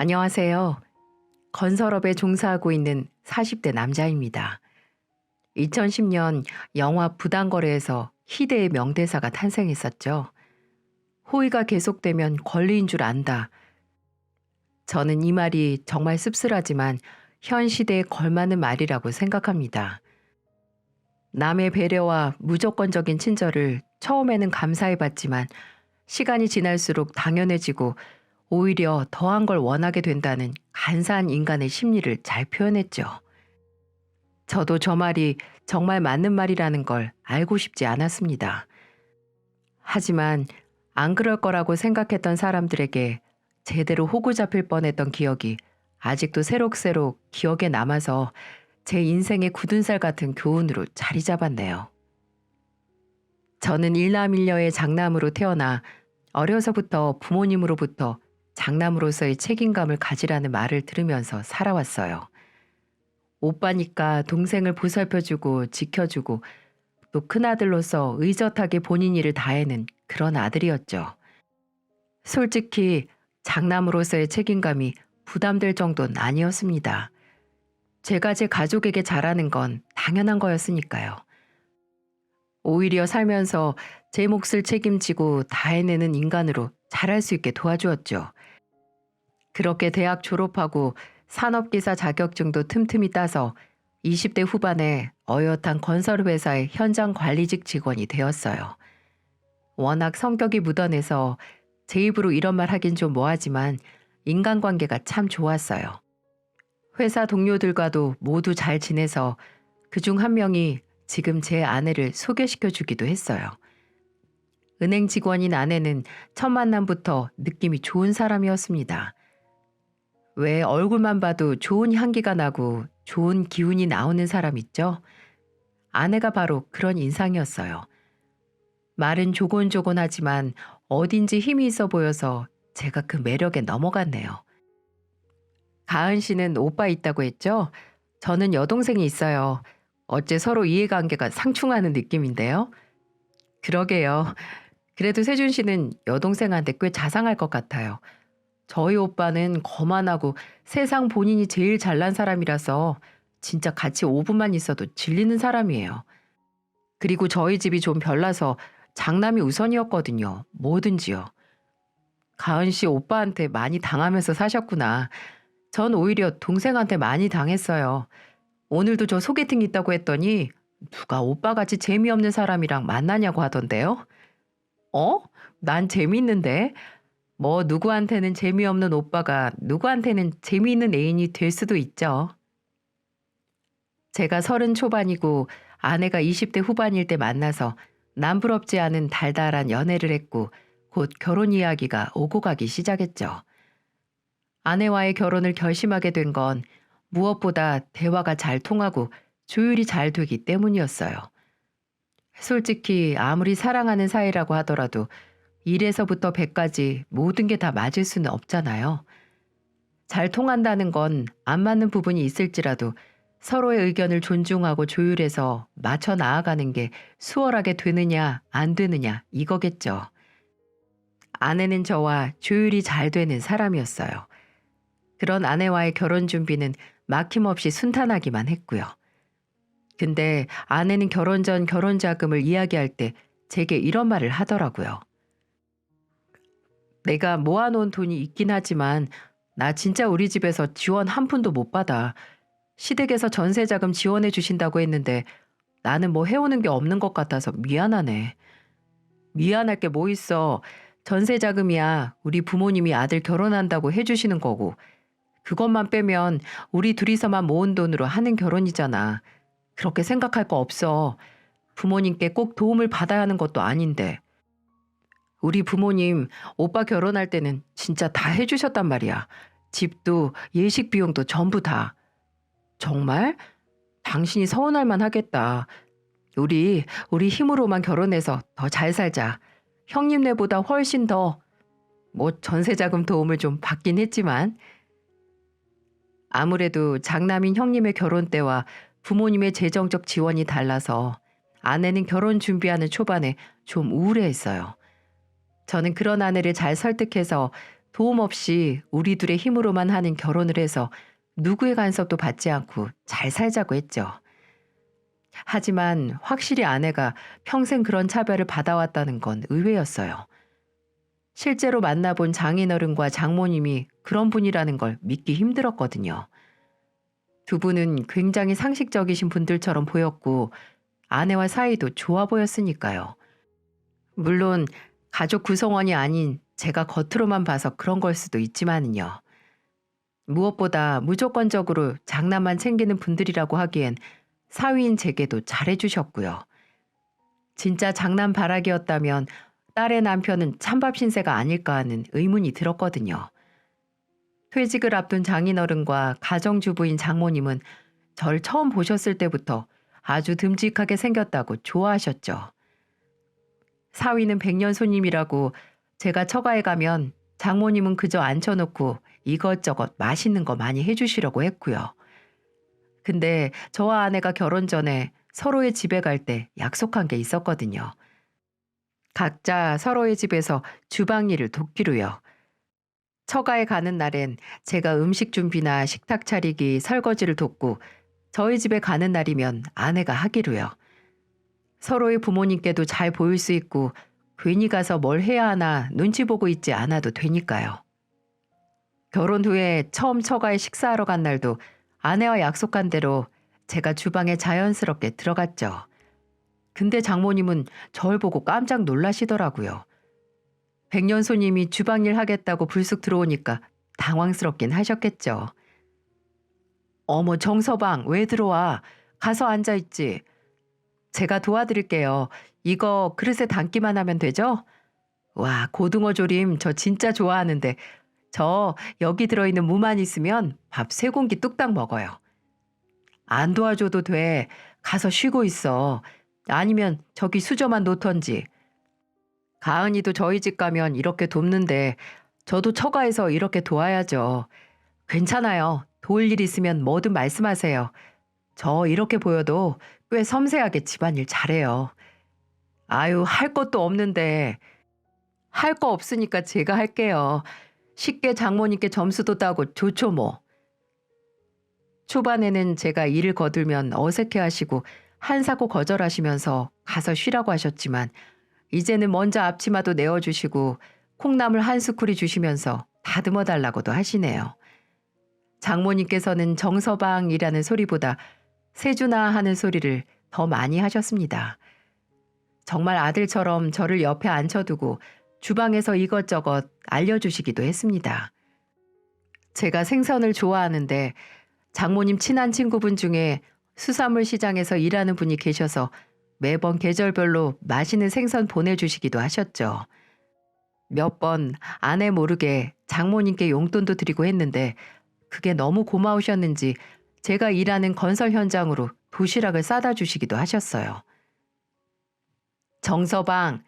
안녕하세요. 건설업에 종사하고 있는 40대 남자입니다. 2010년 영화 부당거래에서 희대의 명대사가 탄생했었죠. 호의가 계속되면 권리인 줄 안다. 저는 이 말이 정말 씁쓸하지만 현 시대에 걸맞는 말이라고 생각합니다. 남의 배려와 무조건적인 친절을 처음에는 감사해봤지만 시간이 지날수록 당연해지고 오히려 더한 걸 원하게 된다는 간사한 인간의 심리를 잘 표현했죠. 저도 저 말이 정말 맞는 말이라는 걸 알고 싶지 않았습니다. 하지만 안 그럴 거라고 생각했던 사람들에게 제대로 호구 잡힐 뻔했던 기억이 아직도 새록새록 기억에 남아서 제 인생의 굳은 살 같은 교훈으로 자리 잡았네요. 저는 일남일녀의 장남으로 태어나 어려서부터 부모님으로부터 장남으로서의 책임감을 가지라는 말을 들으면서 살아왔어요. 오빠니까 동생을 보살펴주고 지켜주고 또 큰아들로서 의젓하게 본인 일을 다해는 그런 아들이었죠. 솔직히 장남으로서의 책임감이 부담될 정도는 아니었습니다. 제가 제 가족에게 잘하는 건 당연한 거였으니까요. 오히려 살면서 제 몫을 책임지고 다해내는 인간으로 자랄 수 있게 도와주었죠. 그렇게 대학 졸업하고 산업기사 자격증도 틈틈이 따서 20대 후반에 어엿한 건설회사의 현장 관리직 직원이 되었어요. 워낙 성격이 묻어내서 제 입으로 이런 말 하긴 좀 뭐하지만 인간관계가 참 좋았어요. 회사 동료들과도 모두 잘 지내서 그중 한 명이 지금 제 아내를 소개시켜 주기도 했어요. 은행 직원인 아내는 첫 만남부터 느낌이 좋은 사람이었습니다. 왜 얼굴만 봐도 좋은 향기가 나고 좋은 기운이 나오는 사람 있죠? 아내가 바로 그런 인상이었어요. 말은 조곤조곤하지만 어딘지 힘이 있어 보여서 제가 그 매력에 넘어갔네요. 가은 씨는 오빠 있다고 했죠? 저는 여동생이 있어요. 어째 서로 이해관계가 상충하는 느낌인데요? 그러게요. 그래도 세준 씨는 여동생한테 꽤 자상할 것 같아요. 저희 오빠는 거만하고 세상 본인이 제일 잘난 사람이라서 진짜 같이 5분만 있어도 질리는 사람이에요. 그리고 저희 집이 좀 별나서 장남이 우선이었거든요. 뭐든지요. 가은 씨 오빠한테 많이 당하면서 사셨구나. 전 오히려 동생한테 많이 당했어요. 오늘도 저 소개팅 있다고 했더니 누가 오빠같이 재미없는 사람이랑 만나냐고 하던데요. 어? 난 재밌는데. 뭐 누구한테는 재미없는 오빠가 누구한테는 재미있는 애인이 될 수도 있죠. 제가 30 초반이고 아내가 20대 후반일 때 만나서 남부럽지 않은 달달한 연애를 했고 곧 결혼 이야기가 오고 가기 시작했죠. 아내와의 결혼을 결심하게 된 건 무엇보다 대화가 잘 통하고 조율이 잘 되기 때문이었어요. 솔직히 아무리 사랑하는 사이라고 하더라도 1에서부터 100까지 모든 게 다 맞을 수는 없잖아요. 잘 통한다는 건 안 맞는 부분이 있을지라도 서로의 의견을 존중하고 조율해서 맞춰 나아가는 게 수월하게 되느냐 안 되느냐 이거겠죠. 아내는 저와 조율이 잘 되는 사람이었어요. 그런 아내와의 결혼 준비는 막힘없이 순탄하기만 했고요. 근데 아내는 결혼 전 결혼 자금을 이야기할 때 제게 이런 말을 하더라고요. 내가 모아놓은 돈이 있긴 하지만 나 진짜 우리 집에서 지원 한 푼도 못 받아. 시댁에서 전세 자금 지원해 주신다고 했는데 나는 뭐 해오는 게 없는 것 같아서 미안하네. 미안할 게 뭐 있어. 전세 자금이야 우리 부모님이 아들 결혼한다고 해주시는 거고 그것만 빼면 우리 둘이서만 모은 돈으로 하는 결혼이잖아. 그렇게 생각할 거 없어. 부모님께 꼭 도움을 받아야 하는 것도 아닌데. 우리 부모님 오빠 결혼할 때는 진짜 다 해주셨단 말이야. 집도 예식 비용도 전부 다. 정말? 당신이 서운할 만 하겠다. 우리 힘으로만 결혼해서 더 잘 살자. 형님네보다 훨씬 더, 뭐 전세자금 도움을 좀 받긴 했지만. 아무래도 장남인 형님의 결혼 때와 부모님의 재정적 지원이 달라서 아내는 결혼 준비하는 초반에 좀 우울해했어요. 저는 그런 아내를 잘 설득해서 도움 없이 우리 둘의 힘으로만 하는 결혼을 해서 누구의 간섭도 받지 않고 잘 살자고 했죠. 하지만 확실히 아내가 평생 그런 차별을 받아왔다는 건 의외였어요. 실제로 만나본 장인어른과 장모님이 그런 분이라는 걸 믿기 힘들었거든요. 두 분은 굉장히 상식적이신 분들처럼 보였고 아내와 사이도 좋아 보였으니까요. 물론 가족 구성원이 아닌 제가 겉으로만 봐서 그런 걸 수도 있지만은요. 무엇보다 무조건적으로 장남만 챙기는 분들이라고 하기엔 사위인 제게도 잘해주셨고요. 진짜 장남 바라기였다면 딸의 남편은 찬밥 신세가 아닐까 하는 의문이 들었거든요. 퇴직을 앞둔 장인어른과 가정주부인 장모님은 절 처음 보셨을 때부터 아주 듬직하게 생겼다고 좋아하셨죠. 사위는 백년 손님이라고 제가 처가에 가면 장모님은 그저 앉혀놓고 이것저것 맛있는 거 많이 해주시려고 했고요. 근데 저와 아내가 결혼 전에 서로의 집에 갈 때 약속한 게 있었거든요. 각자 서로의 집에서 주방 일을 돕기로요. 처가에 가는 날엔 제가 음식 준비나 식탁 차리기, 설거지를 돕고 저희 집에 가는 날이면 아내가 하기로요. 서로의 부모님께도 잘 보일 수 있고 괜히 가서 뭘 해야 하나 눈치 보고 있지 않아도 되니까요. 결혼 후에 처음 처가에 식사하러 간 날도 아내와 약속한 대로 제가 주방에 자연스럽게 들어갔죠. 근데 장모님은 절 보고 깜짝 놀라시더라고요. 백년 손님이 주방일 하겠다고 불쑥 들어오니까 당황스럽긴 하셨겠죠. 어머, 정서방, 왜 들어와? 가서 앉아있지. 제가 도와드릴게요. 이거 그릇에 담기만 하면 되죠? 와, 고등어 조림 저 진짜 좋아하는데 저 여기 들어있는 무만 있으면 밥 3공기 뚝딱 먹어요. 안 도와줘도 돼. 가서 쉬고 있어. 아니면 저기 수저만 놓던지. 가은이도 저희 집 가면 이렇게 돕는데 저도 처가에서 이렇게 도와야죠. 괜찮아요. 도울 일 있으면 뭐든 말씀하세요. 저 이렇게 보여도 꽤 섬세하게 집안일 잘해요. 아유, 할 것도 없는데. 할 거 없으니까 제가 할게요. 쉽게 장모님께 점수도 따고 좋죠 뭐. 초반에는 제가 일을 거들면 어색해하시고 한사코 거절하시면서 가서 쉬라고 하셨지만 이제는 먼저 앞치마도 내어주시고 콩나물 한 스쿠리 주시면서 다듬어 달라고도 하시네요. 장모님께서는 정서방이라는 소리보다 세준아 하는 소리를 더 많이 하셨습니다. 정말 아들처럼 저를 옆에 앉혀두고 주방에서 이것저것 알려주시기도 했습니다. 제가 생선을 좋아하는데 장모님 친한 친구분 중에 수산물 시장에서 일하는 분이 계셔서 매번 계절별로 맛있는 생선 보내주시기도 하셨죠. 몇 번 아내 모르게 장모님께 용돈도 드리고 했는데 그게 너무 고마우셨는지 제가 일하는 건설 현장으로 도시락을 싸다 주시기도 하셨어요. 정서방,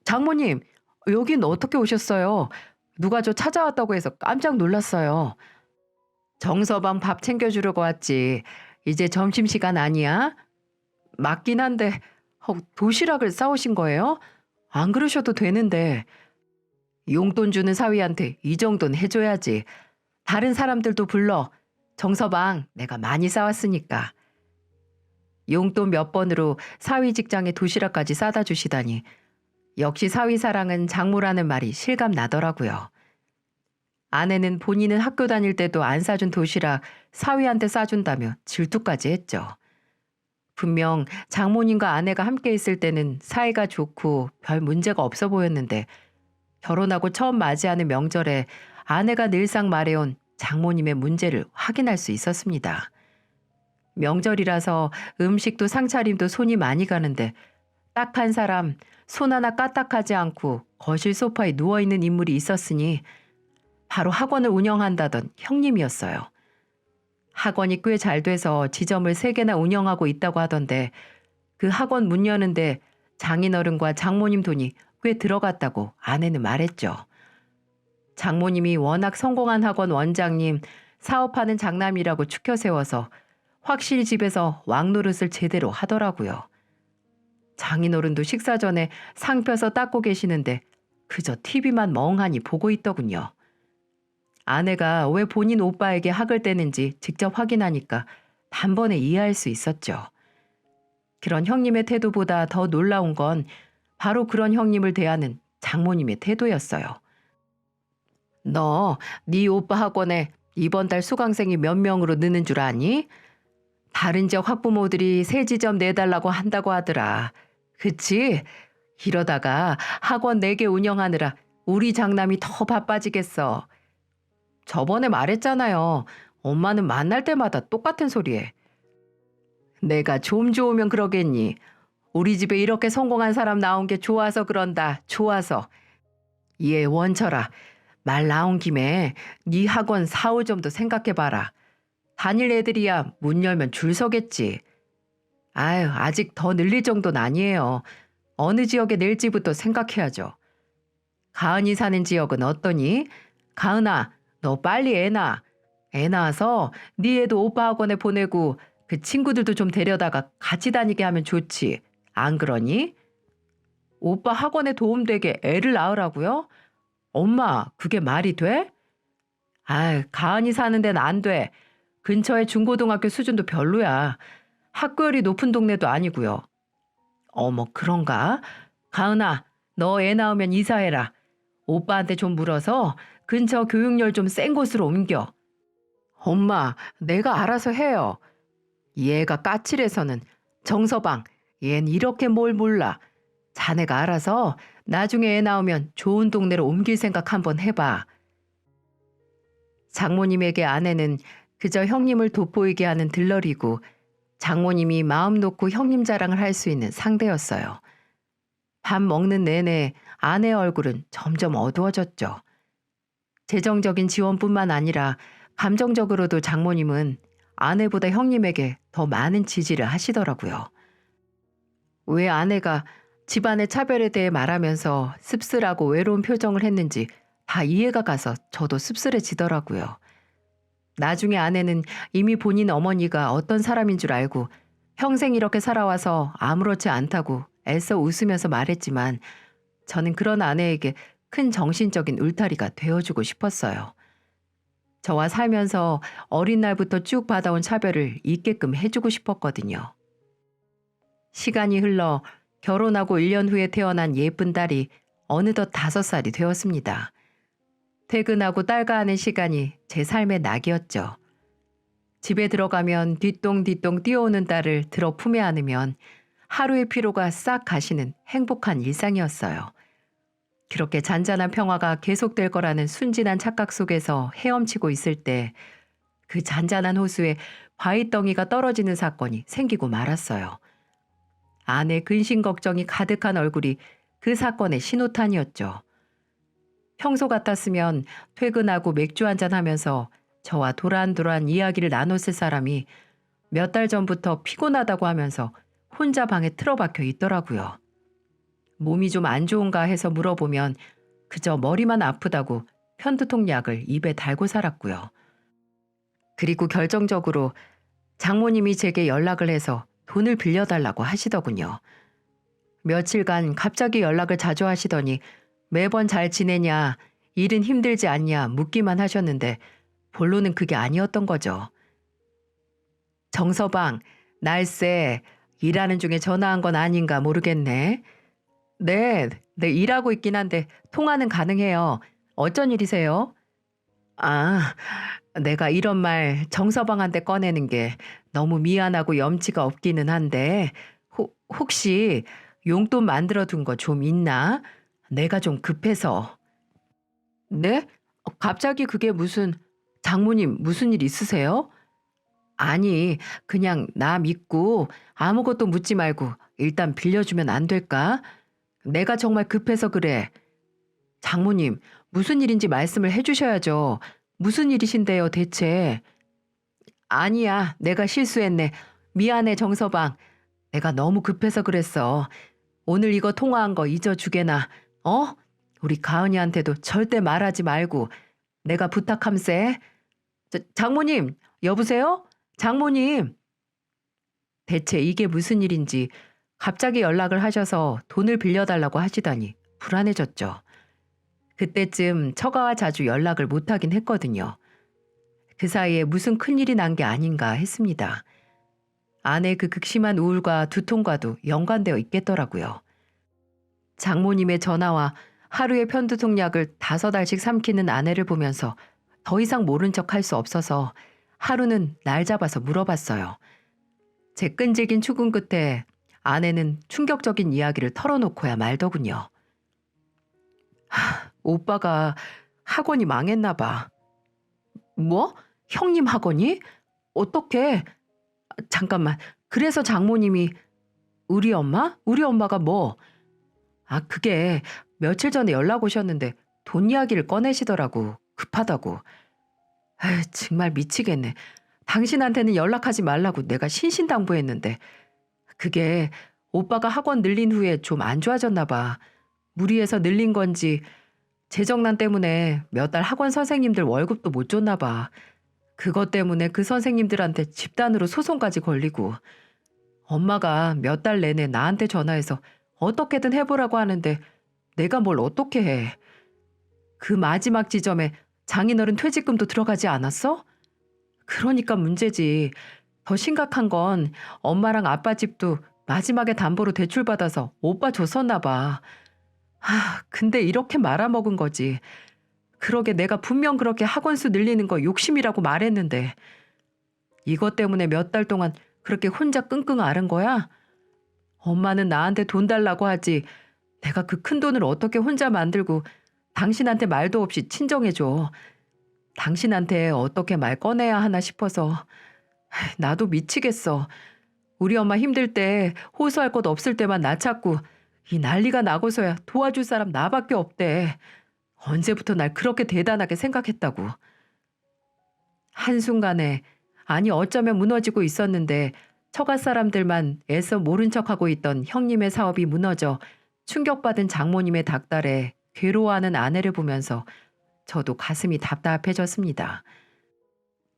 장모님, 여긴 어떻게 오셨어요? 누가 저 찾아왔다고 해서 깜짝 놀랐어요. 정서방 밥 챙겨주려고 왔지. 이제 점심시간 아니야? 맞긴 한데 도시락을 싸오신 거예요? 안 그러셔도 되는데. 용돈 주는 사위한테 이 정도는 해줘야지. 다른 사람들도 불러. 정서방, 내가 많이 싸왔으니까. 용돈 몇 번으로 사위 직장에 도시락까지 싸다 주시다니. 역시 사위 사랑은 장모라는 말이 실감 나더라고요. 아내는 본인은 학교 다닐 때도 안 싸준 도시락 사위한테 싸준다며 질투까지 했죠. 분명 장모님과 아내가 함께 있을 때는 사이가 좋고 별 문제가 없어 보였는데 결혼하고 처음 맞이하는 명절에 아내가 늘상 말해온 장모님의 문제를 확인할 수 있었습니다. 명절이라서 음식도 상차림도 손이 많이 가는데 딱 한 사람 손 하나 까딱하지 않고 거실 소파에 누워있는 인물이 있었으니 바로 학원을 운영한다던 형님이었어요. 학원이 꽤 잘 돼서 지점을 3개나 운영하고 있다고 하던데 그 학원 문 여는데 장인어른과 장모님 돈이 꽤 들어갔다고 아내는 말했죠. 장모님이 워낙 성공한 학원 원장님, 사업하는 장남이라고 추켜 세워서 확실히 집에서 왕노릇을 제대로 하더라고요. 장인어른도 식사 전에 상 펴서 닦고 계시는데 그저 TV만 멍하니 보고 있더군요. 아내가 왜 본인 오빠에게 학을 떼는지 직접 확인하니까 단번에 이해할 수 있었죠. 그런 형님의 태도보다 더 놀라운 건 바로 그런 형님을 대하는 장모님의 태도였어요. 너, 네 오빠 학원에 이번 달 수강생이 몇 명으로 느는 줄 아니? 다른 지역 학부모들이 새 지점 내달라고 한다고 하더라. 그치? 이러다가 학원 4개 운영하느라 우리 장남이 더 바빠지겠어. 저번에 말했잖아요. 엄마는 만날 때마다 똑같은 소리해. 내가 좀 좋으면 그러겠니? 우리 집에 이렇게 성공한 사람 나온 게 좋아서 그런다. 좋아서. 얘 원철아. 말 나온 김에 네 학원 4, 5점도 생각해봐라. 다닐 애들이야 문 열면 줄 서겠지. 아유, 아직 더 늘릴 정도는 아니에요. 어느 지역에 낼지부터 생각해야죠. 가은이 사는 지역은 어떠니? 가은아, 너 빨리 애 낳아. 애 낳아서 네 애도 오빠 학원에 보내고 그 친구들도 좀 데려다가 같이 다니게 하면 좋지. 안 그러니? 오빠 학원에 도움되게 애를 낳으라고요? 엄마, 그게 말이 돼? 아유, 가은이 사는 데는 안 돼. 근처에 중고등학교 수준도 별로야. 학교열이 높은 동네도 아니고요. 어머, 그런가? 가은아, 너 애 낳으면 이사해라. 오빠한테 좀 물어서 근처 교육열 좀 센 곳으로 옮겨. 엄마, 내가 알아서 해요. 얘가 까칠해서는 정서방, 얜 이렇게 뭘 몰라. 자네가 알아서 나중에 애 낳으면 좋은 동네로 옮길 생각 한번 해봐. 장모님에게 아내는 그저 형님을 돋보이게 하는 들러리고 장모님이 마음 놓고 형님 자랑을 할 수 있는 상대였어요. 밥 먹는 내내 아내의 얼굴은 점점 어두워졌죠. 재정적인 지원뿐만 아니라 감정적으로도 장모님은 아내보다 형님에게 더 많은 지지를 하시더라고요. 왜 아내가 집안의 차별에 대해 말하면서 씁쓸하고 외로운 표정을 했는지 다 이해가 가서 저도 씁쓸해지더라고요. 나중에 아내는 이미 본인 어머니가 어떤 사람인 줄 알고 평생 이렇게 살아와서 아무렇지 않다고 애써 웃으면서 말했지만 저는 그런 아내에게 큰 정신적인 울타리가 되어주고 싶었어요. 저와 살면서 어린 날부터 쭉 받아온 차별을 잊게끔 해주고 싶었거든요. 시간이 흘러 결혼하고 1년 후에 태어난 예쁜 딸이 어느덧 5살이 되었습니다. 퇴근하고 딸과 하는 시간이 제 삶의 낙이었죠. 집에 들어가면 뒤똥뒤똥 뛰어오는 딸을 들어 품에 안으면 하루의 피로가 싹 가시는 행복한 일상이었어요. 그렇게 잔잔한 평화가 계속될 거라는 순진한 착각 속에서 헤엄치고 있을 때 그 잔잔한 호수에 과일덩이가 떨어지는 사건이 생기고 말았어요. 아내 근심 걱정이 가득한 얼굴이 그 사건의 신호탄이었죠. 평소 같았으면 퇴근하고 맥주 한잔 하면서 저와 도란도란 이야기를 나눴을 사람이 몇 달 전부터 피곤하다고 하면서 혼자 방에 틀어박혀 있더라고요. 몸이 좀 안 좋은가 해서 물어보면 그저 머리만 아프다고 편두통 약을 입에 달고 살았고요. 그리고 결정적으로 장모님이 제게 연락을 해서 돈을 빌려달라고 하시더군요. 며칠간 갑자기 연락을 자주 하시더니 매번 잘 지내냐, 일은 힘들지 않냐 묻기만 하셨는데 본론은 그게 아니었던 거죠. 정서방, 날쌔 일하는 중에 전화한 건 아닌가 모르겠네. 네, 일하고 있긴 한데 통화는 가능해요. 어쩐 일이세요? 아, 내가 이런 말 정서방한테 꺼내는 게 너무 미안하고 염치가 없기는 한데 혹시 용돈 만들어 둔 거 좀 있나? 내가 좀 급해서. 네? 갑자기 그게 무슨 장모님 무슨 일 있으세요? 아니, 그냥 나 믿고 아무것도 묻지 말고 일단 빌려주면 안 될까? 내가 정말 급해서 그래. 장모님, 무슨 일인지 말씀을 해주셔야죠. 무슨 일이신데요, 대체? 아니야, 내가 실수했네. 미안해, 정서방. 내가 너무 급해서 그랬어. 오늘 이거 통화한 거 잊어주게나. 어? 우리 가은이한테도 절대 말하지 말고. 내가 부탁함세. 장모님, 여보세요? 장모님. 대체 이게 무슨 일인지 갑자기 연락을 하셔서 돈을 빌려달라고 하시다니 불안해졌죠. 그때쯤 처가와 자주 연락을 못하긴 했거든요. 그 사이에 무슨 큰일이 난 게 아닌가 했습니다. 아내 그 극심한 우울과 두통과도 연관되어 있겠더라고요. 장모님의 전화와 하루에 편두통약을 5알씩 삼키는 아내를 보면서 더 이상 모른 척 할 수 없어서 하루는 날 잡아서 물어봤어요. 제 끈질긴 추궁 끝에 아내는 충격적인 이야기를 털어놓고야 말더군요. 오빠가 학원이 망했나 봐. 뭐? 형님 학원이? 어떻게? 잠깐만. 그래서 장모님이 우리 엄마? 우리 엄마가 뭐? 그게 며칠 전에 연락 오셨는데 돈 이야기를 꺼내시더라고. 급하다고. 정말 미치겠네. 당신한테는 연락하지 말라고 내가 신신당부했는데 그게 오빠가 학원 늘린 후에 좀 안 좋아졌나 봐. 무리해서 늘린 건지 재정난 때문에 몇 달 학원 선생님들 월급도 못 줬나 봐. 그것 때문에 그 선생님들한테 집단으로 소송까지 걸리고 엄마가 몇 달 내내 나한테 전화해서 어떻게든 해보라고 하는데 내가 뭘 어떻게 해. 그 마지막 지점에 장인어른 퇴직금도 들어가지 않았어? 그러니까 문제지. 더 심각한 건 엄마랑 아빠 집도 마지막에 담보로 대출받아서 오빠 줬었나 봐. 근데 이렇게 말아먹은 거지. 그러게 내가 분명 그렇게 학원수 늘리는 거 욕심이라고 말했는데 이것 때문에 몇 달 동안 그렇게 혼자 끙끙 앓은 거야? 엄마는 나한테 돈 달라고 하지 내가 그 큰 돈을 어떻게 혼자 만들고 당신한테 말도 없이 친정해줘. 당신한테 어떻게 말 꺼내야 하나 싶어서 나도 미치겠어. 우리 엄마 힘들 때 호소할 것 없을 때만 나 찾고 이 난리가 나고서야 도와줄 사람 나밖에 없대. 언제부터 날 그렇게 대단하게 생각했다고. 한순간에 아니 어쩌면 무너지고 있었는데 처가 사람들만 애써 모른 척하고 있던 형님의 사업이 무너져 충격받은 장모님의 닭달에 괴로워하는 아내를 보면서 저도 가슴이 답답해졌습니다.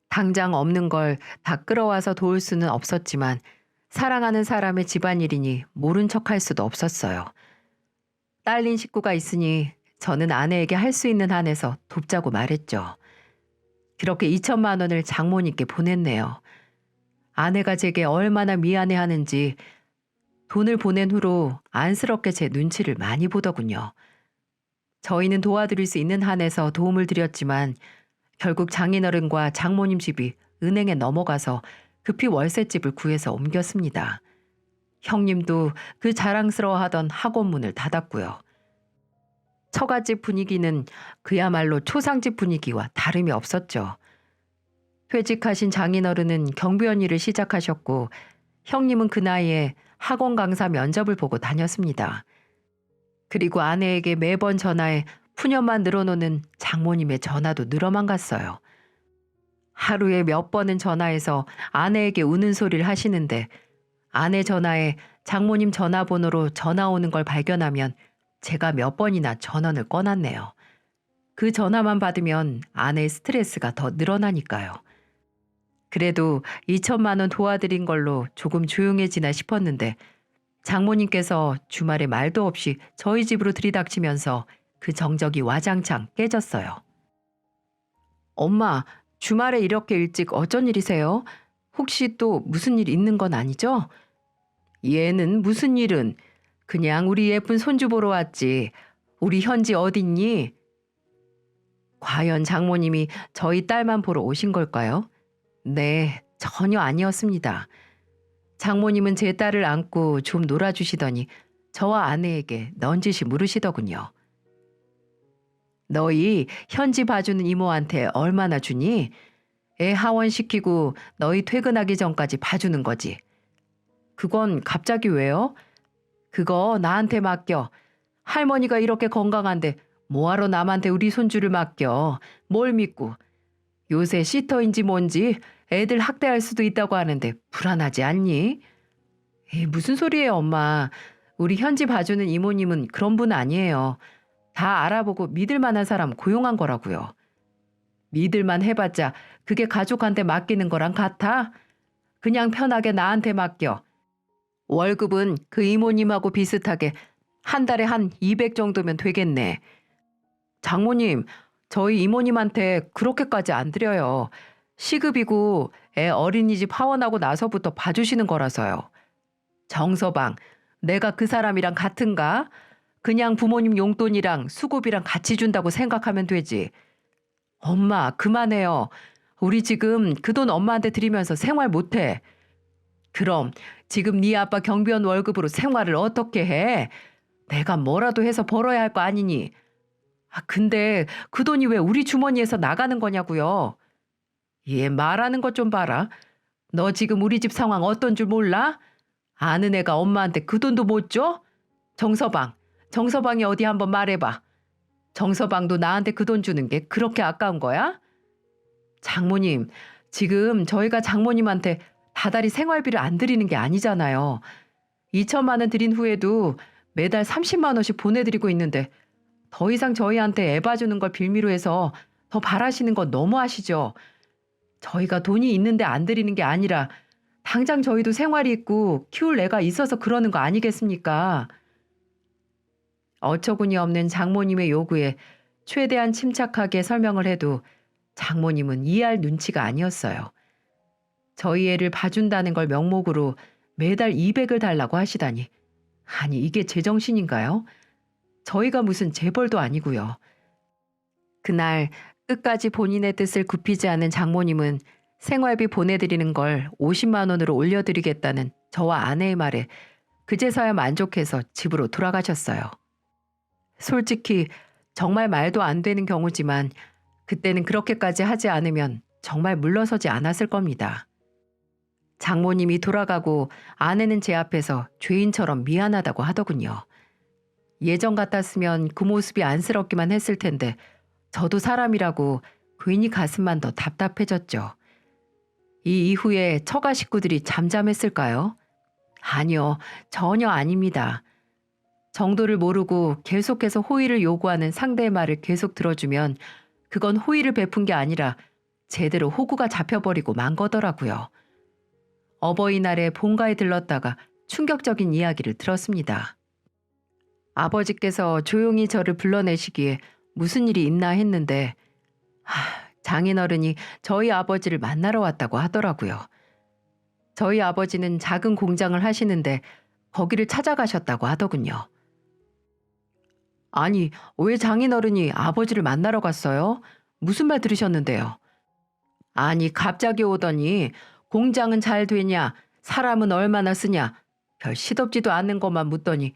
당장 없는 걸 다 끌어와서 도울 수는 없었지만 사랑하는 사람의 집안일이니 모른 척할 수도 없었어요. 딸린 식구가 있으니 저는 아내에게 할 수 있는 한에서 돕자고 말했죠. 그렇게 2천만 원을 장모님께 보냈네요. 아내가 제게 얼마나 미안해하는지 돈을 보낸 후로 안쓰럽게 제 눈치를 많이 보더군요. 저희는 도와드릴 수 있는 한에서 도움을 드렸지만 결국 장인어른과 장모님 집이 은행에 넘어가서 급히 월세집을 구해서 옮겼습니다. 형님도 그 자랑스러워하던 학원 문을 닫았고요. 처갓집 분위기는 그야말로 초상집 분위기와 다름이 없었죠. 퇴직하신 장인어른은 경비원 일을 시작하셨고 형님은 그 나이에 학원 강사 면접을 보고 다녔습니다. 그리고 아내에게 매번 전화해 푸념만 늘어놓는 장모님의 전화도 늘어만 갔어요. 하루에 몇 번은 전화해서 아내에게 우는 소리를 하시는데 아내 전화에 장모님 전화번호로 전화 오는 걸 발견하면 제가 몇 번이나 전원을 꺼놨네요. 그 전화만 받으면 아내의 스트레스가 더 늘어나니까요. 그래도 2천만 원 도와드린 걸로 조금 조용해지나 싶었는데 장모님께서 주말에 말도 없이 저희 집으로 들이닥치면서 그 정적이 와장창 깨졌어요. 엄마, 주말에 이렇게 일찍 어쩐 일이세요? 혹시 또 무슨 일 있는 건 아니죠? 얘는 무슨 일은 그냥 우리 예쁜 손주 보러 왔지. 우리 현지 어딨니? 과연 장모님이 저희 딸만 보러 오신 걸까요? 네, 전혀 아니었습니다. 장모님은 제 딸을 안고 좀 놀아주시더니 저와 아내에게 넌지시 물으시더군요. 너희 현지 봐주는 이모한테 얼마나 주니? 애 하원시키고 너희 퇴근하기 전까지 봐주는 거지. 그건 갑자기 왜요? 그거 나한테 맡겨. 할머니가 이렇게 건강한데 뭐하러 남한테 우리 손주를 맡겨. 뭘 믿고. 요새 시터인지 뭔지 애들 학대할 수도 있다고 하는데 불안하지 않니? 무슨 소리예요, 엄마. 우리 현지 봐주는 이모님은 그런 분 아니에요. 다 알아보고 믿을 만한 사람 고용한 거라고요. 믿을만 해봤자 그게 가족한테 맡기는 거랑 같아? 그냥 편하게 나한테 맡겨. 월급은 그 이모님하고 비슷하게 한 달에 한 200 정도면 되겠네. 장모님, 저희 이모님한테 그렇게까지 안 드려요. 시급이고 애 어린이집 하원하고 나서부터 봐주시는 거라서요. 정서방, 내가 그 사람이랑 같은가? 그냥 부모님 용돈이랑 수급이랑 같이 준다고 생각하면 되지. 엄마, 그만해요. 우리 지금 그 돈 엄마한테 드리면서 생활 못해. 그럼 지금 네 아빠 경비원 월급으로 생활을 어떻게 해? 내가 뭐라도 해서 벌어야 할 거 아니니? 근데 그 돈이 왜 우리 주머니에서 나가는 거냐고요? 얘 말하는 것 좀 봐라. 너 지금 우리 집 상황 어떤 줄 몰라? 아는 애가 엄마한테 그 돈도 못 줘? 정서방, 정서방이 어디 한번 말해봐. 정서방도 나한테 그 돈 주는 게 그렇게 아까운 거야? 장모님, 지금 저희가 장모님한테 다달이 생활비를 안 드리는 게 아니잖아요. 2천만 원 드린 후에도 매달 30만 원씩 보내드리고 있는데 더 이상 저희한테 애 봐주는 걸 빌미로 해서 더 바라시는 건 너무하시죠? 저희가 돈이 있는데 안 드리는 게 아니라 당장 저희도 생활이 있고 키울 애가 있어서 그러는 거 아니겠습니까? 어처구니 없는 장모님의 요구에 최대한 침착하게 설명을 해도 장모님은 이해할 눈치가 아니었어요. 저희 애를 봐준다는 걸 명목으로 매달 200을 달라고 하시다니. 아니, 이게 제정신인가요? 저희가 무슨 재벌도 아니고요. 그날 끝까지 본인의 뜻을 굽히지 않은 장모님은 생활비 보내드리는 걸 50만 원으로 올려드리겠다는 저와 아내의 말에 그제서야 만족해서 집으로 돌아가셨어요. 솔직히 정말 말도 안 되는 경우지만 그때는 그렇게까지 하지 않으면 정말 물러서지 않았을 겁니다. 장모님이 돌아가고 아내는 제 앞에서 죄인처럼 미안하다고 하더군요. 예전 같았으면 그 모습이 안쓰럽기만 했을 텐데 저도 사람이라고 괜히 가슴만 더 답답해졌죠. 이 이후에 처가 식구들이 잠잠했을까요? 아니요, 전혀 아닙니다. 정도를 모르고 계속해서 호의를 요구하는 상대의 말을 계속 들어주면 그건 호의를 베푼 게 아니라 제대로 호구가 잡혀버리고 만 거더라고요. 어버이날에 본가에 들렀다가 충격적인 이야기를 들었습니다. 아버지께서 조용히 저를 불러내시기에 무슨 일이 있나 했는데 장인어른이 저희 아버지를 만나러 왔다고 하더라고요. 저희 아버지는 작은 공장을 하시는데 거기를 찾아가셨다고 하더군요. 아니, 왜 장인어른이 아버지를 만나러 갔어요? 무슨 말 들으셨는데요? 아니, 갑자기 오더니 공장은 잘 되냐, 사람은 얼마나 쓰냐, 별 시덥지도 않는 것만 묻더니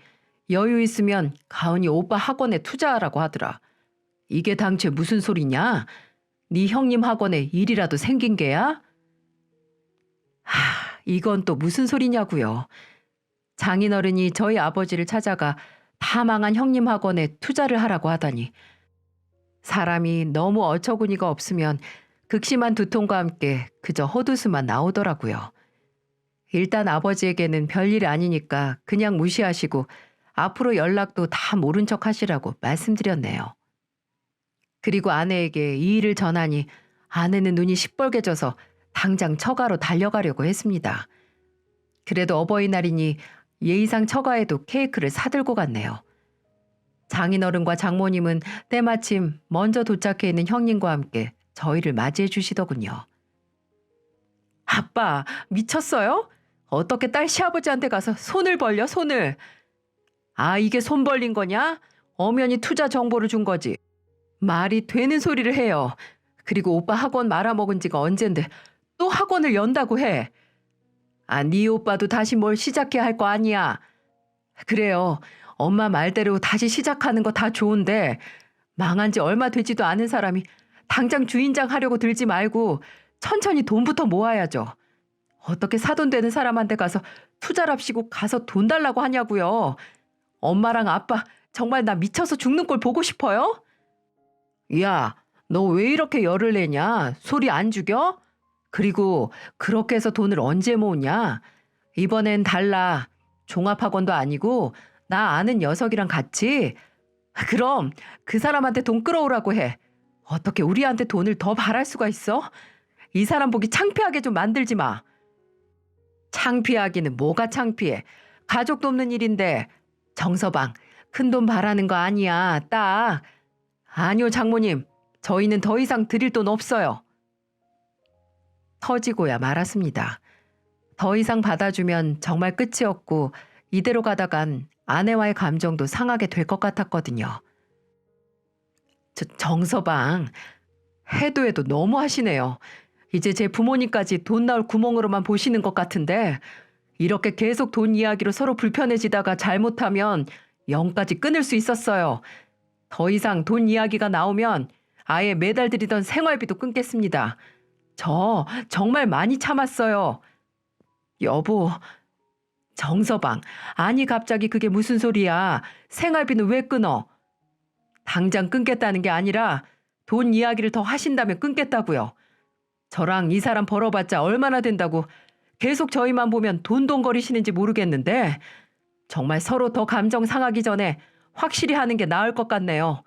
여유 있으면 가은이 오빠 학원에 투자하라고 하더라. 이게 당최 무슨 소리냐? 네 형님 학원에 일이라도 생긴 게야? 이건 또 무슨 소리냐고요. 장인어른이 저희 아버지를 찾아가 다 망한 형님 학원에 투자를 하라고 하다니. 사람이 너무 어처구니가 없으면 극심한 두통과 함께 그저 헛웃음만 나오더라고요. 일단 아버지에게는 별일 아니니까 그냥 무시하시고 앞으로 연락도 다 모른 척 하시라고 말씀드렸네요. 그리고 아내에게 이 일을 전하니 아내는 눈이 시뻘개져서 당장 처가로 달려가려고 했습니다. 그래도 어버이날이니 예의상 처가에도 케이크를 사들고 갔네요. 장인어른과 장모님은 때마침 먼저 도착해 있는 형님과 함께 저희를 맞이해 주시더군요. 아빠, 미쳤어요? 어떻게 딸 시아버지한테 가서 손을 벌려, 손을. 이게 손 벌린 거냐? 엄연히 투자 정보를 준 거지. 말이 되는 소리를 해요. 그리고 오빠 학원 말아먹은 지가 언젠데 또 학원을 연다고 해. 네 오빠도 다시 뭘 시작해야 할 거 아니야. 그래요. 엄마 말대로 다시 시작하는 거 다 좋은데 망한 지 얼마 되지도 않은 사람이 당장 주인장 하려고 들지 말고 천천히 돈부터 모아야죠. 어떻게 사돈 되는 사람한테 가서 투자랍시고 가서 돈 달라고 하냐고요. 엄마랑 아빠 정말 나 미쳐서 죽는 꼴 보고 싶어요? 야, 너 왜 이렇게 열을 내냐? 소리 안 죽여? 그리고 그렇게 해서 돈을 언제 모으냐? 이번엔 달라. 종합학원도 아니고 나 아는 녀석이랑 같이. 그럼 그 사람한테 돈 끌어오라고 해. 어떻게 우리한테 돈을 더 바랄 수가 있어? 이 사람 보기 창피하게 좀 만들지 마. 창피하기는 뭐가 창피해. 가족도 없는 일인데. 정서방, 큰 돈 바라는 거 아니야. 딱. 아니요, 장모님. 저희는 더 이상 드릴 돈 없어요. 터지고야 말았습니다. 더 이상 받아주면 정말 끝이었고 이대로 가다간 아내와의 감정도 상하게 될 것 같았거든요. 정서방, 해도 해도 너무 하시네요. 이제 제 부모님까지 돈 나올 구멍으로만 보시는 것 같은데 이렇게 계속 돈 이야기로 서로 불편해지다가 잘못하면 영까지 끊을 수 있었어요. 더 이상 돈 이야기가 나오면 아예 매달 드리던 생활비도 끊겠습니다. 저 정말 많이 참았어요. 여보, 정서방, 아니 갑자기 그게 무슨 소리야. 생활비는 왜 끊어? 당장 끊겠다는 게 아니라 돈 이야기를 더 하신다면 끊겠다고요. 저랑 이 사람 벌어봤자 얼마나 된다고 계속 저희만 보면 돈돈거리시는지 모르겠는데 정말 서로 더 감정 상하기 전에 확실히 하는 게 나을 것 같네요.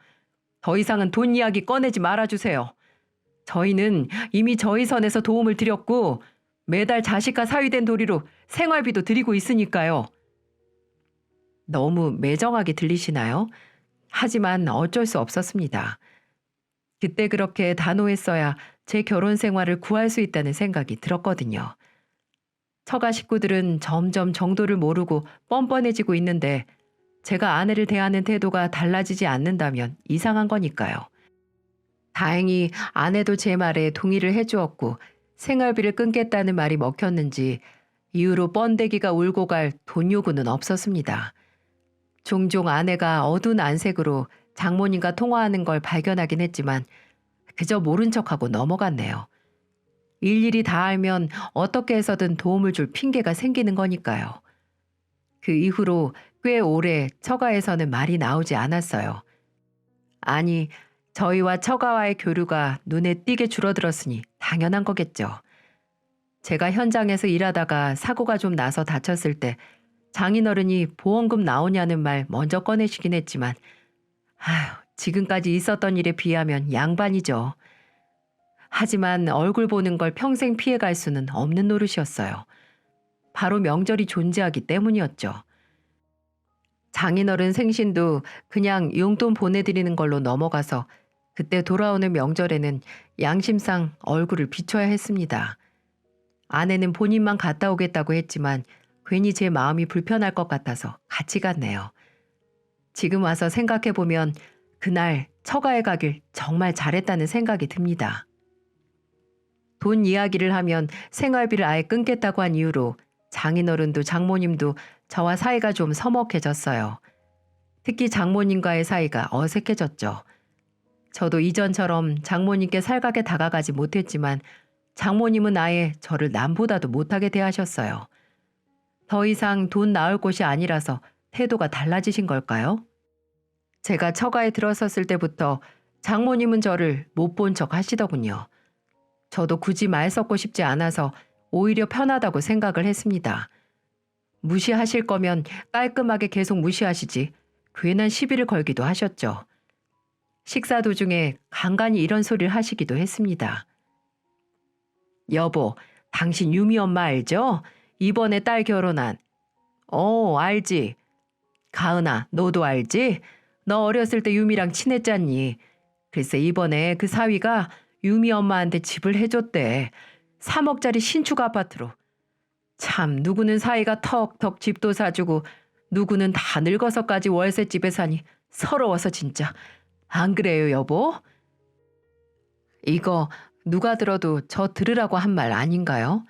더 이상은 돈 이야기 꺼내지 말아주세요. 저희는 이미 저희 선에서 도움을 드렸고 매달 자식과 사위된 도리로 생활비도 드리고 있으니까요. 너무 매정하게 들리시나요? 하지만 어쩔 수 없었습니다. 그때 그렇게 단호했어야 제 결혼 생활을 구할 수 있다는 생각이 들었거든요. 처가 식구들은 점점 정도를 모르고 뻔뻔해지고 있는데 제가 아내를 대하는 태도가 달라지지 않는다면 이상한 거니까요. 다행히 아내도 제 말에 동의를 해주었고 생활비를 끊겠다는 말이 먹혔는지 이후로 번데기가 울고 갈 돈 요구는 없었습니다. 종종 아내가 어두운 안색으로 장모님과 통화하는 걸 발견하긴 했지만 그저 모른 척하고 넘어갔네요. 일일이 다 알면 어떻게 해서든 도움을 줄 핑계가 생기는 거니까요. 그 이후로 꽤 오래 처가에서는 말이 나오지 않았어요. 아니, 저희와 처가와의 교류가 눈에 띄게 줄어들었으니 당연한 거겠죠. 제가 현장에서 일하다가 사고가 좀 나서 다쳤을 때 장인어른이 보험금 나오냐는 말 먼저 꺼내시긴 했지만 아휴, 지금까지 있었던 일에 비하면 양반이죠. 하지만 얼굴 보는 걸 평생 피해갈 수는 없는 노릇이었어요. 바로 명절이 존재하기 때문이었죠. 장인어른 생신도 그냥 용돈 보내드리는 걸로 넘어가서 그때 돌아오는 명절에는 양심상 얼굴을 비춰야 했습니다. 아내는 본인만 갔다 오겠다고 했지만 괜히 제 마음이 불편할 것 같아서 같이 갔네요. 지금 와서 생각해보면 그날 처가에 가길 정말 잘했다는 생각이 듭니다. 돈 이야기를 하면 생활비를 아예 끊겠다고 한 이유로 장인어른도 장모님도 저와 사이가 좀 서먹해졌어요. 특히 장모님과의 사이가 어색해졌죠. 저도 이전처럼 장모님께 살갑게 다가가지 못했지만 장모님은 아예 저를 남보다도 못하게 대하셨어요. 더 이상 돈 나올 곳이 아니라서 태도가 달라지신 걸까요? 제가 처가에 들어섰을 때부터 장모님은 저를 못 본 척 하시더군요. 저도 굳이 말 섞고 싶지 않아서 오히려 편하다고 생각을 했습니다. 무시하실 거면 깔끔하게 계속 무시하시지 괜한 시비를 걸기도 하셨죠. 식사 도중에 간간히 이런 소리를 하시기도 했습니다. 여보, 당신 유미 엄마 알죠? 이번에 딸 결혼한. 알지. 가은아, 너도 알지? 너 어렸을 때 유미랑 친했잖니. 글쎄 이번에 그 사위가 유미 엄마한테 집을 해줬대. 3억짜리 신축 아파트로. 참 누구는 사이가 턱턱 집도 사주고 누구는 다 늙어서까지 월세집에 사니 서러워서 진짜. 안 그래요 여보? 이거 누가 들어도 저 들으라고 한 말 아닌가요?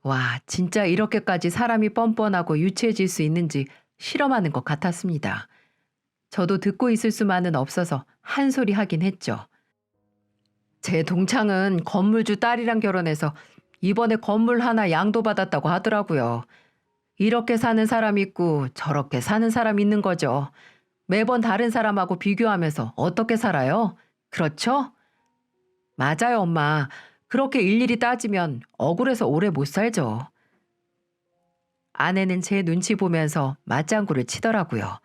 와, 진짜 이렇게까지 사람이 뻔뻔하고 유치해질 수 있는지 실험하는 것 같았습니다. 저도 듣고 있을 수만은 없어서 한 소리 하긴 했죠. 제 동창은 건물주 딸이랑 결혼해서 이번에 건물 하나 양도받았다고 하더라고요. 이렇게 사는 사람 있고 저렇게 사는 사람 있는 거죠. 매번 다른 사람하고 비교하면서 어떻게 살아요? 그렇죠? 맞아요, 엄마. 그렇게 일일이 따지면 억울해서 오래 못 살죠. 아내는 제 눈치 보면서 맞장구를 치더라고요.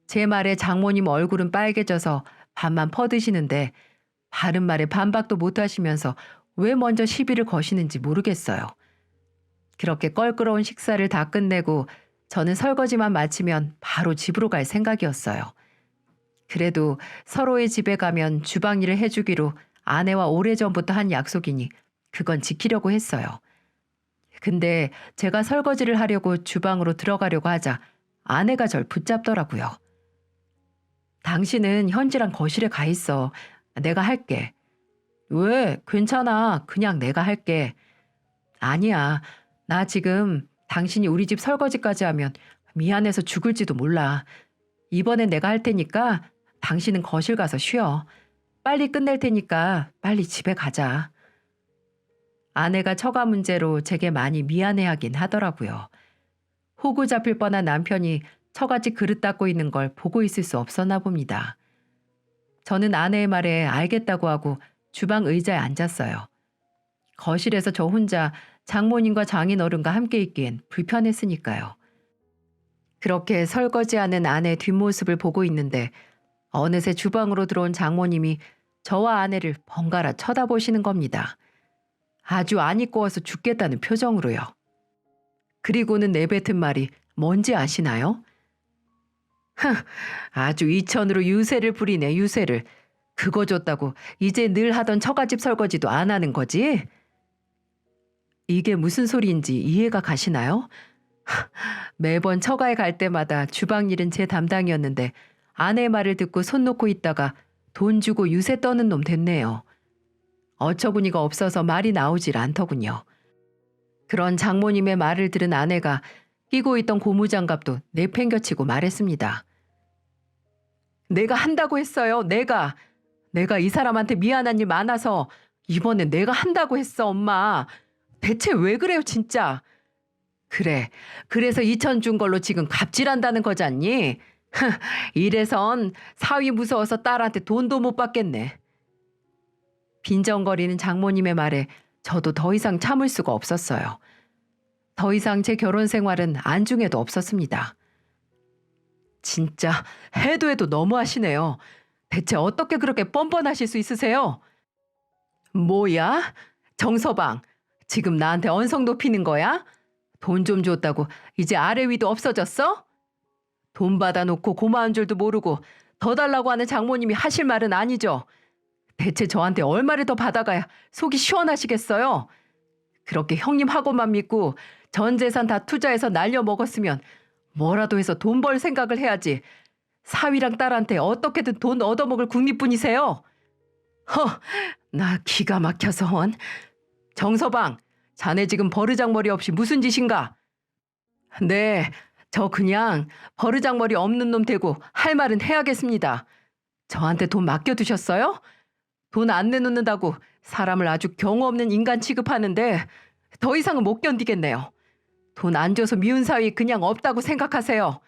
제 말에 장모님 얼굴은 빨개져서 밥만 퍼드시는데 바른 말에 반박도 못 하시면서 왜 먼저 시비를 거시는지 모르겠어요. 그렇게 껄끄러운 식사를 다 끝내고 저는 설거지만 마치면 바로 집으로 갈 생각이었어요. 그래도 서로의 집에 가면 주방 일을 해주기로 아내와 오래전부터 한 약속이니 그건 지키려고 했어요. 근데 제가 설거지를 하려고 주방으로 들어가려고 하자 아내가 절 붙잡더라고요. 당신은 현지랑 거실에 가 있어. 내가 할게. 왜? 괜찮아. 그냥 내가 할게. 아니야. 나 지금 당신이 우리 집 설거지까지 하면 미안해서 죽을지도 몰라. 이번엔 내가 할 테니까 당신은 거실 가서 쉬어. 빨리 끝낼 테니까 빨리 집에 가자. 아내가 처가 문제로 제게 많이 미안해하긴 하더라고요. 호구 잡힐 뻔한 남편이 처갓집 그릇 닦고 있는 걸 보고 있을 수 없었나 봅니다. 저는 아내의 말에 알겠다고 하고 주방 의자에 앉았어요. 거실에서 저 혼자 장모님과 장인어른과 함께 있기엔 불편했으니까요. 그렇게 설거지하는 아내 뒷모습을 보고 있는데 어느새 주방으로 들어온 장모님이 저와 아내를 번갈아 쳐다보시는 겁니다. 아주 안이 꼬워서 죽겠다는 표정으로요. 그리고는 내뱉은 말이 뭔지 아시나요? 아주 이천으로 유세를 부리네, 유세를. 그거 줬다고 이제 늘 하던 처갓집 설거지도 안 하는 거지? 이게 무슨 소리인지 이해가 가시나요? 매번 처가에 갈 때마다 주방 일은 제 담당이었는데 아내 말을 듣고 손 놓고 있다가 돈 주고 유세 떠는 놈 됐네요. 어처구니가 없어서 말이 나오질 않더군요. 그런 장모님의 말을 들은 아내가 끼고 있던 고무장갑도 내팽겨치고 말했습니다. 내가 한다고 했어요. 내가 이 사람한테 미안한 일 많아서 이번엔 내가 한다고 했어, 엄마. 대체 왜 그래요, 진짜? 그래, 그래서 2천 준 걸로 지금 갑질한다는 거잖니? 이래선 사위 무서워서 딸한테 돈도 못 받겠네. 빈정거리는 장모님의 말에 저도 더 이상 참을 수가 없었어요. 더 이상 제 결혼 생활은 안중에도 없었습니다. 진짜 해도 해도 너무하시네요. 대체 어떻게 그렇게 뻔뻔하실 수 있으세요? 뭐야? 정서방, 지금 나한테 언성 높이는 거야? 돈 좀 줬다고 이제 아래 위도 없어졌어? 돈 받아놓고 고마운 줄도 모르고 더 달라고 하는 장모님이 하실 말은 아니죠. 대체 저한테 얼마를 더 받아가야 속이 시원하시겠어요? 그렇게 형님 하고만 믿고 전 재산 다 투자해서 날려먹었으면 뭐라도 해서 돈 벌 생각을 해야지. 사위랑 딸한테 어떻게든 돈 얻어먹을 국리뿐이세요. 나 기가 막혀서 원. 정서방, 자네 지금 버르장머리 없이 무슨 짓인가? 네, 저 그냥 버르장머리 없는 놈 되고 할 말은 해야겠습니다. 저한테 돈 맡겨두셨어요? 돈 안 내놓는다고 사람을 아주 경우 없는 인간 취급하는데 더 이상은 못 견디겠네요. 돈 안 줘서 미운 사위 그냥 없다고 생각하세요.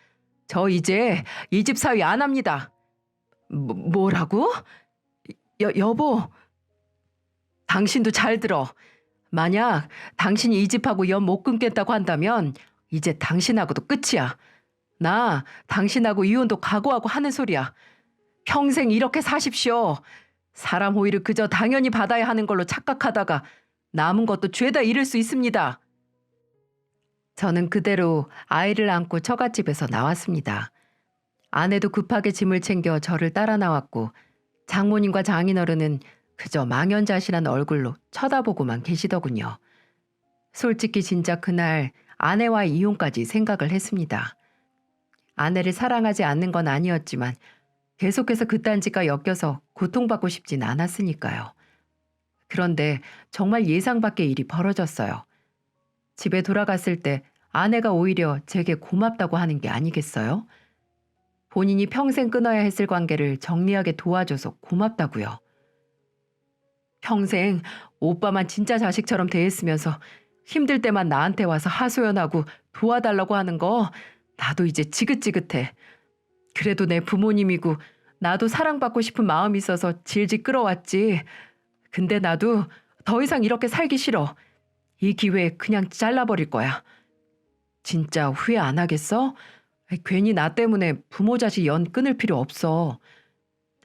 저 이제 이 집 사위 안 합니다. 뭐라고? 여보, 당신도 잘 들어. 만약 당신이 이 집하고 연 못 끊겠다고 한다면 이제 당신하고도 끝이야. 나 당신하고 이혼도 각오하고 하는 소리야. 평생 이렇게 사십시오. 사람 호의를 그저 당연히 받아야 하는 걸로 착각하다가 남은 것도 죄다 잃을 수 있습니다. 저는 그대로 아이를 안고 처갓집에서 나왔습니다. 아내도 급하게 짐을 챙겨 저를 따라 나왔고 장모님과 장인어른은 그저 망연자실한 얼굴로 쳐다보고만 계시더군요. 솔직히 진짜 그날 아내와의 이혼까지 생각을 했습니다. 아내를 사랑하지 않는 건 아니었지만 계속해서 그딴 짓과 엮여서 고통받고 싶진 않았으니까요. 그런데 정말 예상 밖의 일이 벌어졌어요. 집에 돌아갔을 때 아내가 오히려 제게 고맙다고 하는 게 아니겠어요? 본인이 평생 끊어야 했을 관계를 정리하게 도와줘서 고맙다고요. 평생 오빠만 진짜 자식처럼 대했으면서 힘들 때만 나한테 와서 하소연하고 도와달라고 하는 거 나도 이제 지긋지긋해. 그래도 내 부모님이고 나도 사랑받고 싶은 마음이 있어서 질질 끌어왔지. 근데 나도 더 이상 이렇게 살기 싫어. 이 기회에 그냥 잘라버릴 거야. 진짜 후회 안 하겠어? 괜히 나 때문에 부모 자식 연 끊을 필요 없어.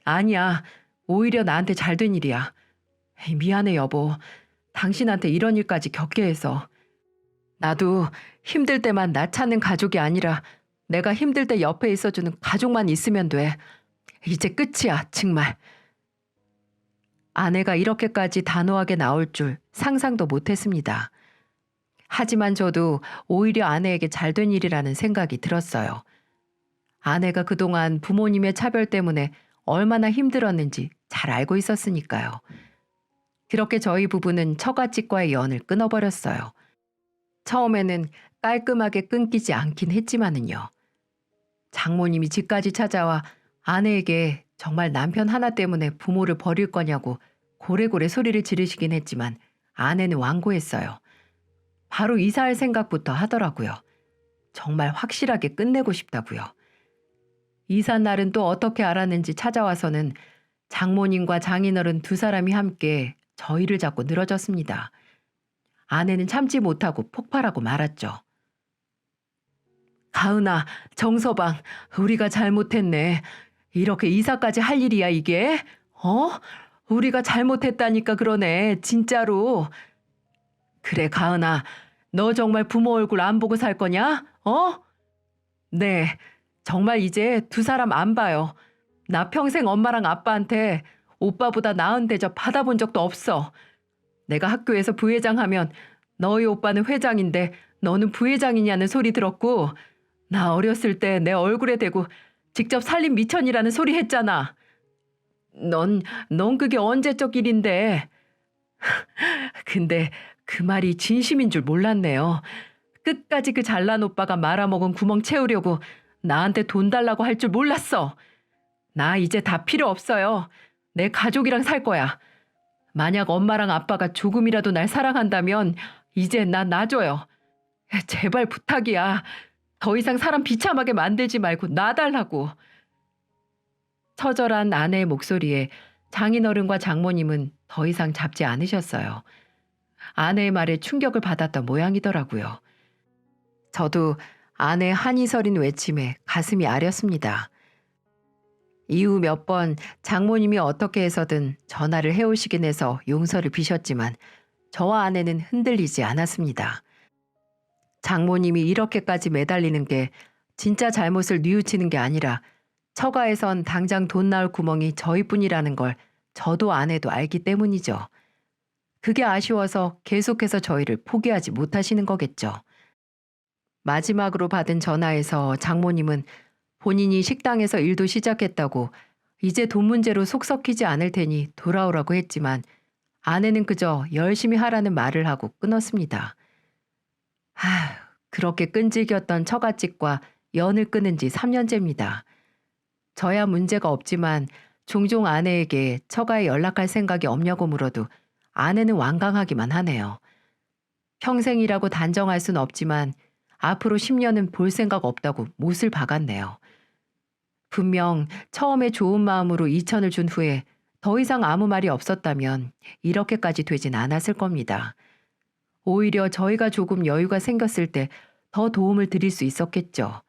아니야. 오히려 나한테 잘된 일이야. 미안해 여보. 당신한테 이런 일까지 겪게 해서. 나도 힘들 때만 나 찾는 가족이 아니라 내가 힘들 때 옆에 있어주는 가족만 있으면 돼. 이제 끝이야, 정말. 아내가 이렇게까지 단호하게 나올 줄 상상도 못했습니다. 하지만 저도 오히려 아내에게 잘된 일이라는 생각이 들었어요. 아내가 그동안 부모님의 차별 때문에 얼마나 힘들었는지 잘 알고 있었으니까요. 그렇게 저희 부부는 처갓집과의 연을 끊어버렸어요. 처음에는 깔끔하게 끊기지 않긴 했지만은요. 장모님이 집까지 찾아와 아내에게 정말 남편 하나 때문에 부모를 버릴 거냐고 고래고래 소리를 지르시긴 했지만 아내는 완고했어요. 바로 이사할 생각부터 하더라고요. 정말 확실하게 끝내고 싶다고요. 이사 날은 또 어떻게 알았는지 찾아와서는 장모님과 장인어른 두 사람이 함께 저희를 잡고 늘어졌습니다. 아내는 참지 못하고 폭발하고 말았죠. 가은아, 정서방, 우리가 잘못했네. 이렇게 이사까지 할 일이야 이게? 어? 우리가 잘못했다니까 그러네, 진짜로. 그래, 가은아, 너 정말 부모 얼굴 안 보고 살 거냐? 어? 네, 정말 이제 두 사람 안 봐요. 나 평생 엄마랑 아빠한테 오빠보다 나은 대접 받아본 적도 없어. 내가 학교에서 부회장 하면 너희 오빠는 회장인데 너는 부회장이냐는 소리 들었고, 나 어렸을 때 내 얼굴에 대고 직접 살림 미천이라는 소리 했잖아. 넌 그게 언제적 일인데. 근데 그 말이 진심인 줄 몰랐네요. 끝까지 그 잘난 오빠가 말아먹은 구멍 채우려고 나한테 돈 달라고 할 줄 몰랐어. 나 이제 다 필요 없어요. 내 가족이랑 살 거야. 만약 엄마랑 아빠가 조금이라도 날 사랑한다면 이제 나 놔줘요. 제발 부탁이야. 더 이상 사람 비참하게 만들지 말고 놔달라고. 처절한 아내의 목소리에 장인어른과 장모님은 더 이상 잡지 않으셨어요. 아내의 말에 충격을 받았던 모양이더라고요. 저도 아내의 한이 서린 외침에 가슴이 아렸습니다. 이후 몇 번 장모님이 어떻게 해서든 전화를 해오시긴 해서 용서를 비셨지만 저와 아내는 흔들리지 않았습니다. 장모님이 이렇게까지 매달리는 게 진짜 잘못을 뉘우치는 게 아니라 처가에선 당장 돈 나올 구멍이 저희뿐이라는 걸 저도 아내도 알기 때문이죠. 그게 아쉬워서 계속해서 저희를 포기하지 못하시는 거겠죠. 마지막으로 받은 전화에서 장모님은 본인이 식당에서 일도 시작했다고 이제 돈 문제로 속 썩히지 않을 테니 돌아오라고 했지만 아내는 그저 열심히 하라는 말을 하고 끊었습니다. 그렇게 끈질겼던 처갓집과 연을 끊은 지 3년째입니다. 저야 문제가 없지만 종종 아내에게 처가에 연락할 생각이 없냐고 물어도 아내는 완강하기만 하네요. 평생이라고 단정할 순 없지만 앞으로 10년은 볼 생각 없다고 못을 박았네요. 분명 처음에 좋은 마음으로 2천을 준 후에 더 이상 아무 말이 없었다면 이렇게까지 되진 않았을 겁니다. 오히려 저희가 조금 여유가 생겼을 때 더 도움을 드릴 수 있었겠죠.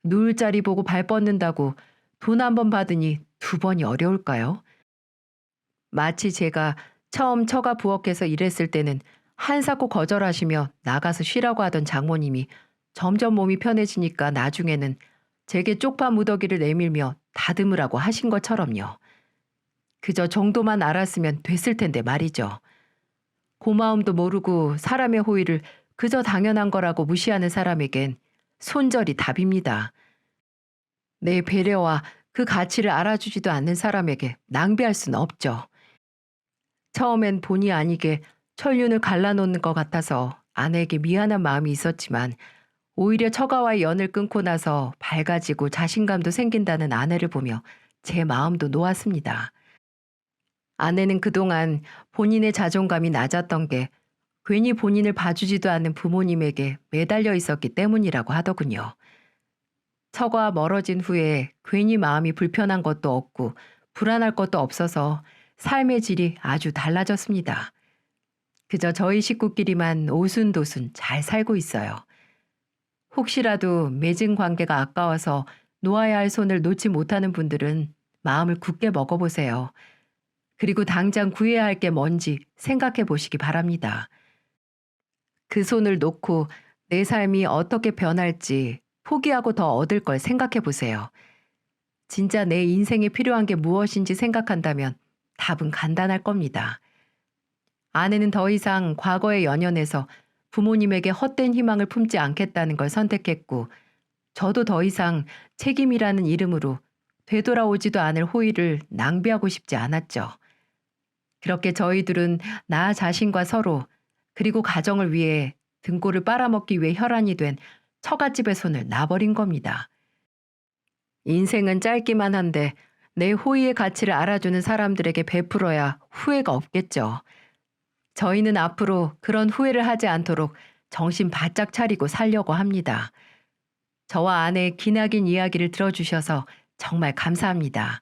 누울 자리 보고 발 뻗는다고 돈 한 번 받으니 두 번이 어려울까요? 마치 제가 처음 처가 부엌에서 일했을 때는 한사코 거절하시며 나가서 쉬라고 하던 장모님이 점점 몸이 편해지니까 나중에는 제게 쪽파 무더기를 내밀며 다듬으라고 하신 것처럼요. 그저 정도만 알았으면 됐을 텐데 말이죠. 고마움도 모르고 사람의 호의를 그저 당연한 거라고 무시하는 사람에겐 손절이 답입니다. 내 배려와 그 가치를 알아주지도 않는 사람에게 낭비할 수는 없죠. 처음엔 본의 아니게 천륜을 갈라놓는 것 같아서 아내에게 미안한 마음이 있었지만 오히려 처가와의 연을 끊고 나서 밝아지고 자신감도 생긴다는 아내를 보며 제 마음도 놓았습니다. 아내는 그동안 본인의 자존감이 낮았던 게 괜히 본인을 봐주지도 않는 부모님에게 매달려 있었기 때문이라고 하더군요. 처가와 멀어진 후에 괜히 마음이 불편한 것도 없고 불안할 것도 없어서 삶의 질이 아주 달라졌습니다. 그저 저희 식구끼리만 오순도순 잘 살고 있어요. 혹시라도 맺은 관계가 아까워서 놓아야 할 손을 놓지 못하는 분들은 마음을 굳게 먹어보세요. 그리고 당장 구해야 할 게 뭔지 생각해 보시기 바랍니다. 그 손을 놓고 내 삶이 어떻게 변할지 포기하고 더 얻을 걸 생각해 보세요. 진짜 내 인생에 필요한 게 무엇인지 생각한다면 답은 간단할 겁니다. 아내는 더 이상 과거의 연연에서 부모님에게 헛된 희망을 품지 않겠다는 걸 선택했고, 저도 더 이상 책임이라는 이름으로 되돌아오지도 않을 호의를 낭비하고 싶지 않았죠. 그렇게 저희들은 나 자신과 서로, 그리고 가정을 위해 등골을 빨아먹기 위해 혈안이 된 처갓집의 손을 놔버린 겁니다. 인생은 짧기만 한데 내 호의의 가치를 알아주는 사람들에게 베풀어야 후회가 없겠죠. 저희는 앞으로 그런 후회를 하지 않도록 정신 바짝 차리고 살려고 합니다. 저와 아내의 기나긴 이야기를 들어주셔서 정말 감사합니다.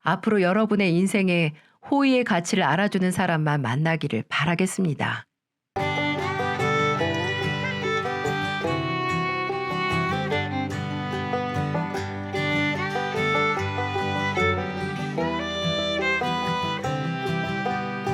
앞으로 여러분의 인생에 호의의 가치를 알아주는 사람만 만나기를 바라겠습니다.